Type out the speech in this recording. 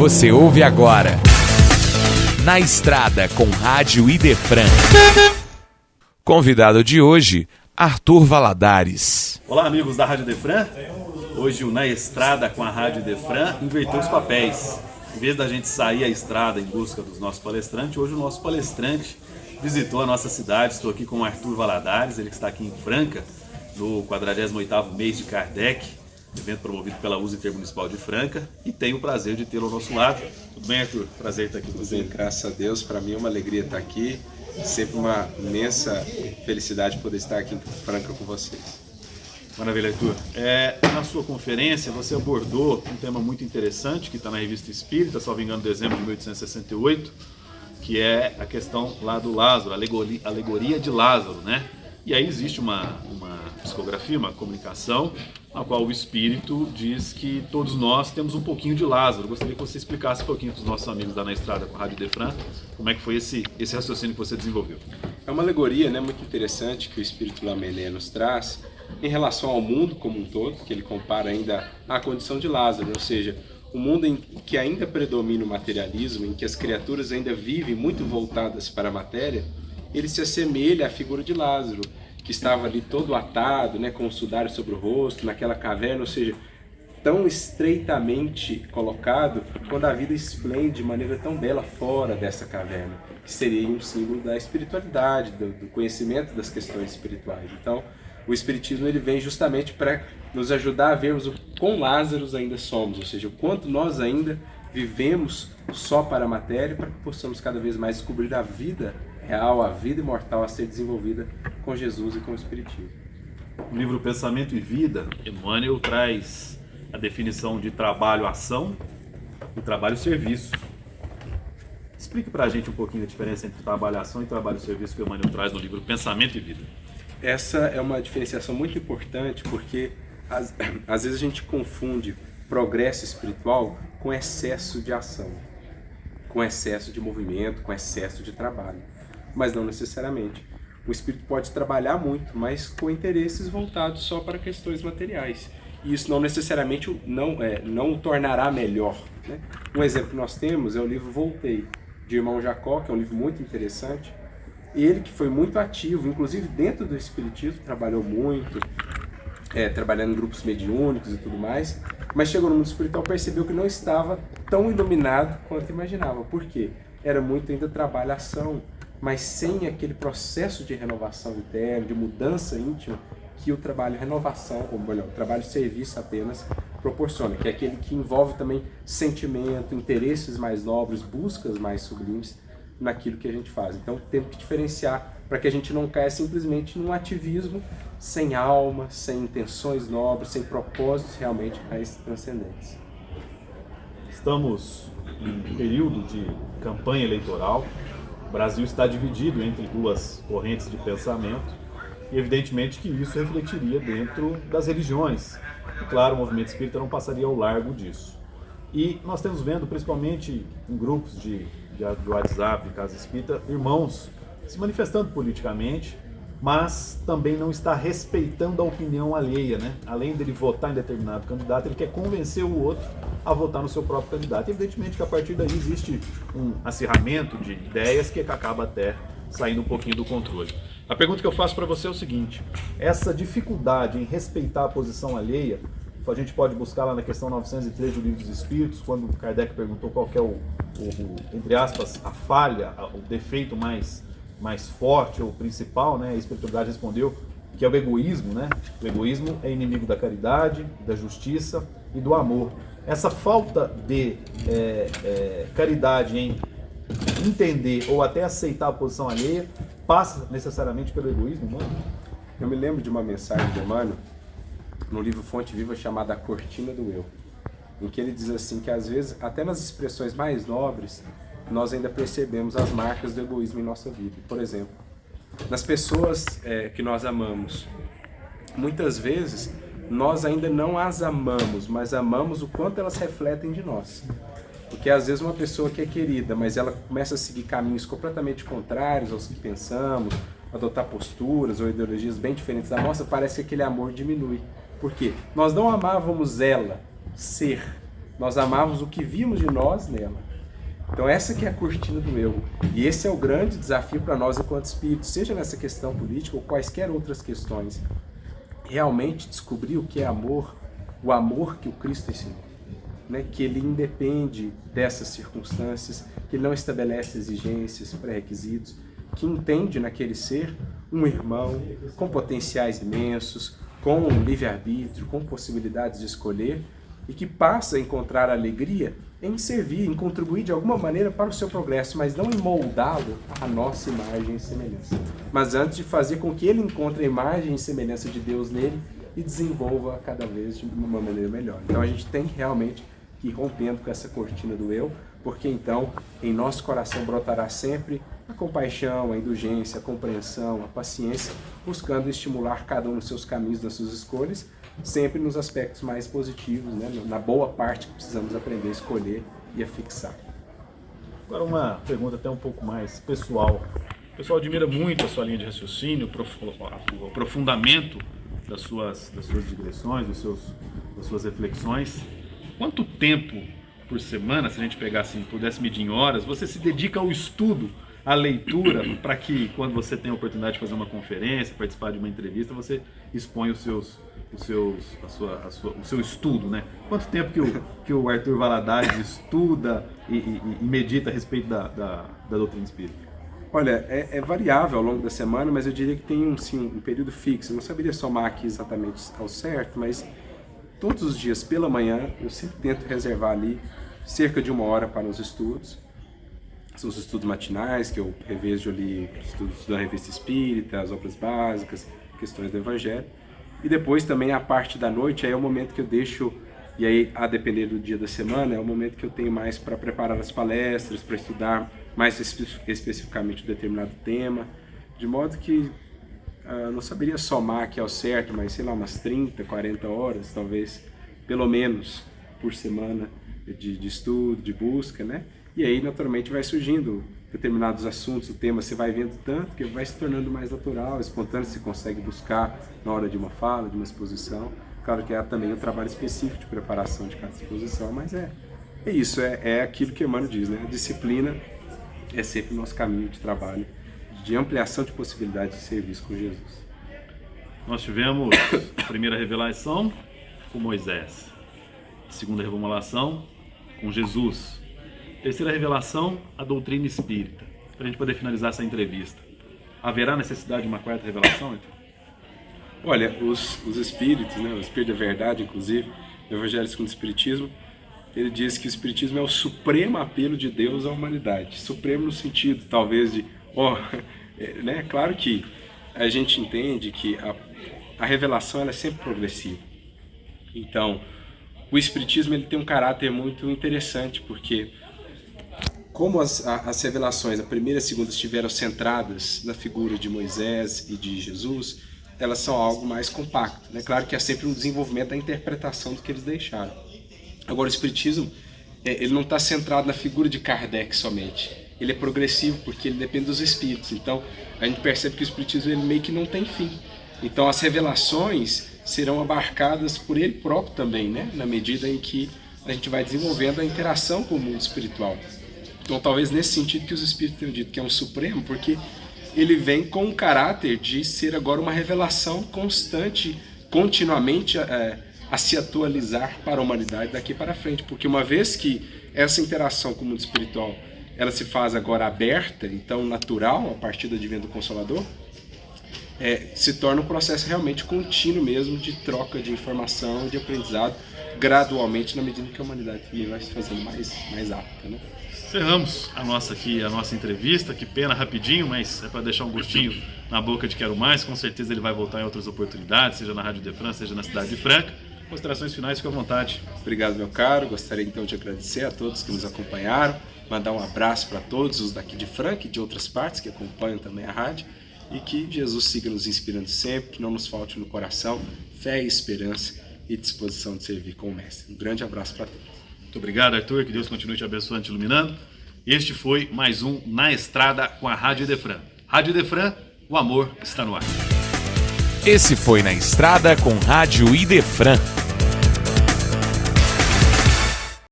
Você ouve agora Na Estrada com Rádio Idefran. Convidado de hoje, Arthur Valadares. Olá, amigos da Rádio Idefran. Hoje o Na Estrada com a Rádio Idefran inverteu os papéis. Em vez da gente sair à estrada em busca dos nossos palestrantes, hoje o nosso palestrante visitou a nossa cidade. Estou aqui com o Arthur Valadares, ele que está aqui em Franca, no 48º mês de Kardec, evento promovido pela USA Intermunicipal de Franca, e tenho o prazer de tê-lo ao nosso lado. Tudo bem, Arthur? Prazer estar aqui com você. Graças a Deus, para mim é uma alegria estar aqui, sempre uma imensa felicidade poder estar aqui em Franca com vocês. Maravilha, Arthur. Na sua conferência você abordou um tema muito interessante que está na Revista Espírita, salvo engano, em dezembro de 1868, que é a questão lá do Lázaro, a alegoria de Lázaro, né? E aí existe uma psicografia, uma comunicação, na qual o Espírito diz que todos nós temos um pouquinho de Lázaro. Gostaria que você explicasse um pouquinho para os nossos amigos da Na Estrada com a Rádio Idefran, como é que foi esse raciocínio que você desenvolveu. É uma alegoria, né, muito interessante que o Espírito Lamennais nos traz em relação ao mundo como um todo, que ele compara ainda à condição de Lázaro, ou seja, um mundo em que ainda predomina o materialismo, em que as criaturas ainda vivem muito voltadas para a matéria. Ele se assemelha à figura de Lázaro, que estava ali todo atado, né, com um sudário sobre o rosto, naquela caverna, ou seja, tão estreitamente colocado, quando a vida esplende de maneira tão bela fora dessa caverna, que seria um símbolo da espiritualidade, do conhecimento das questões espirituais. Então, o Espiritismo ele vem justamente para nos ajudar a vermos o quão Lázaros ainda somos, ou seja, o quanto nós ainda vivemos só para a matéria, para que possamos cada vez mais descobrir a vida real, a vida imortal a ser desenvolvida com Jesus e com o Espiritismo. No livro Pensamento e Vida, Emmanuel traz a definição de trabalho-ação e trabalho-serviço. Explique para a gente um pouquinho a diferença entre trabalho-ação e trabalho-serviço que o Emmanuel traz no livro Pensamento e Vida. Essa é uma diferenciação muito importante porque às vezes a gente confunde progresso espiritual com excesso de ação, com excesso de movimento, com excesso de trabalho. Mas não necessariamente. O espírito pode trabalhar muito, mas com interesses voltados só para questões materiais. E isso não necessariamente não o tornará melhor, né? Um exemplo que nós temos é o livro Voltei, de Irmão Jacó, que é um livro muito interessante. Ele que foi muito ativo, inclusive dentro do espiritismo, trabalhou muito, trabalhando em grupos mediúnicos e tudo mais, mas chegou no mundo espiritual e percebeu que não estava tão iluminado quanto imaginava. Por quê? Era muito ainda trabalhação, mas sem aquele processo de renovação interna, de mudança íntima que o trabalho renovação, ou melhor, o trabalho serviço apenas proporciona, que é aquele que envolve também sentimento, interesses mais nobres, buscas mais sublimes naquilo que a gente faz. Então temos que diferenciar para que a gente não caia simplesmente num ativismo sem alma, sem intenções nobres, sem propósitos realmente mais transcendentes. Estamos em período de campanha eleitoral. O Brasil está dividido entre duas correntes de pensamento e evidentemente que isso refletiria dentro das religiões. E claro, o movimento espírita não passaria ao largo disso. E nós estamos vendo, principalmente em grupos de WhatsApp, de Casa Espírita, irmãos se manifestando politicamente, mas também não está respeitando a opinião alheia, né? Além dele votar em determinado candidato, ele quer convencer o outro a votar no seu próprio candidato. E evidentemente que a partir daí existe um acirramento de ideias que acaba até saindo um pouquinho do controle. A pergunta que eu faço para você é o seguinte: essa dificuldade em respeitar a posição alheia, a gente pode buscar lá na questão 903 do Livro dos Espíritos, quando Kardec perguntou qual que é entre aspas, a falha, o defeito mais forte ou principal, né? A espiritualidade respondeu que é o egoísmo, né? O egoísmo é inimigo da caridade, da justiça e do amor. Essa falta de caridade em entender ou até aceitar a posição alheia passa necessariamente pelo egoísmo, não? Eu me lembro de uma mensagem de Emmanuel no livro Fonte Viva chamada A Cortina do Eu, em que ele diz assim que às vezes, até nas expressões mais nobres, nós ainda percebemos as marcas do egoísmo em nossa vida. Por exemplo, nas pessoas que nós amamos, muitas vezes nós ainda não as amamos, mas amamos o quanto elas refletem de nós. Porque às vezes uma pessoa que é querida, mas ela começa a seguir caminhos completamente contrários aos que pensamos, adotar posturas ou ideologias bem diferentes da nossa, parece que aquele amor diminui. Por quê? Nós não amávamos ela ser, nós amávamos o que vimos de nós nela. Então essa que é a cortina do eu. E esse é o grande desafio para nós enquanto espíritos, seja nessa questão política ou quaisquer outras questões. Realmente descobrir o que é amor, o amor que o Cristo ensinou. Né? Que ele independe dessas circunstâncias, que ele não estabelece exigências, pré-requisitos, que entende naquele ser um irmão com potenciais imensos, com livre-arbítrio, com possibilidades de escolher, e que passa a encontrar alegria em servir, em contribuir de alguma maneira para o seu progresso, mas não em moldá-lo à nossa imagem e semelhança. Mas antes de fazer com que ele encontre a imagem e semelhança de Deus nele e desenvolva cada vez de uma maneira melhor. Então a gente tem que realmente ir rompendo com essa cortina do eu, porque então em nosso coração brotará sempre a compaixão, a indulgência, a compreensão, a paciência, buscando estimular cada um nos seus caminhos, nas suas escolhas, sempre nos aspectos mais positivos, né? Na boa parte que precisamos aprender a escolher e a fixar. Agora uma pergunta até um pouco mais pessoal. O pessoal admira muito a sua linha de raciocínio, o aprofundamento das suas digressões, das suas reflexões. Quanto tempo por semana, se a gente pegasse, pudesse medir em horas, você se dedica ao estudo, à leitura, para que quando você tem a oportunidade de fazer uma conferência, participar de uma entrevista, você expõe o seu estudo, né? Quanto tempo que o Arthur Valadares estuda e medita a respeito da doutrina espírita? Olha, é variável ao longo da semana, mas eu diria que tem um período fixo. Eu não saberia somar aqui exatamente ao certo, mas todos os dias pela manhã eu sempre tento reservar ali cerca de 1 hora para os estudos. São os estudos matinais, que eu revejo ali estudos da Revista Espírita, as obras básicas, questões do Evangelho. E depois também a parte da noite, aí é o momento que eu deixo, e aí a depender do dia da semana, é o momento que eu tenho mais para preparar as palestras, para estudar mais especificamente um determinado tema, de modo que eu não saberia somar aqui ao certo, mas sei lá, umas 30, 40 horas, talvez, pelo menos, por semana de estudo, de busca, né? E aí, naturalmente, vai surgindo determinados assuntos, o tema você vai vendo tanto que vai se tornando mais natural, espontâneo, você consegue buscar na hora de uma fala, de uma exposição. Claro que há também um trabalho específico de preparação de cada exposição, mas é isso, é aquilo que Emmanuel diz, né? A disciplina é sempre o nosso caminho de trabalho, de ampliação de possibilidades de serviço com Jesus. Nós tivemos a primeira revelação com Moisés, a segunda revelação com Jesus, terceira revelação, a doutrina espírita. Para a gente poder finalizar essa entrevista, haverá necessidade de uma quarta revelação, então? Olha, os espíritos, né, o Espírito da Verdade, inclusive, no Evangelho segundo o Espiritismo, ele diz que o Espiritismo é o supremo apelo de Deus à humanidade. Supremo no sentido, talvez, de... né, claro que a gente entende que a revelação ela é sempre progressiva. Então, o Espiritismo ele tem um caráter muito interessante, porque como as revelações, a primeira e a segunda, estiveram centradas na figura de Moisés e de Jesus, elas são algo mais compacto, né? Claro que há sempre um desenvolvimento da interpretação do que eles deixaram. Agora, o Espiritismo, ele não está centrado na figura de Kardec somente. Ele é progressivo porque ele depende dos espíritos. Então, a gente percebe que o Espiritismo ele meio que não tem fim. Então, as revelações serão abarcadas por ele próprio também, né? Na medida em que a gente vai desenvolvendo a interação com o mundo espiritual. Então, talvez nesse sentido que os espíritos tenham dito que é um supremo, porque ele vem com o caráter de ser agora uma revelação constante, continuamente a se atualizar para a humanidade daqui para frente. Porque uma vez que essa interação com o mundo espiritual ela se faz agora aberta, então natural, a partir do advento do Consolador, se torna um processo realmente contínuo mesmo de troca de informação, de aprendizado, gradualmente, na medida que a humanidade também vai se fazendo mais apta, né? Encerramos a nossa entrevista, que pena, rapidinho, mas é para deixar um gostinho na boca de Quero Mais. Com certeza ele vai voltar em outras oportunidades, seja na Rádio Idefran, seja na Cidade de Franca. Considerações finais, fique à vontade. Obrigado, meu caro. Gostaria então de agradecer a todos que nos acompanharam, mandar um abraço para todos os daqui de Franca e de outras partes que acompanham também a rádio, e que Jesus siga nos inspirando sempre, que não nos falte no coração fé e esperança e disposição de servir com o Mestre. Um grande abraço para todos. Muito obrigado, Arthur, que Deus continue te abençoando e te iluminando. Este foi mais um Na Estrada com a Rádio Idefran. Rádio Idefran, o amor está no ar. Esse foi Na Estrada com Rádio Idefran.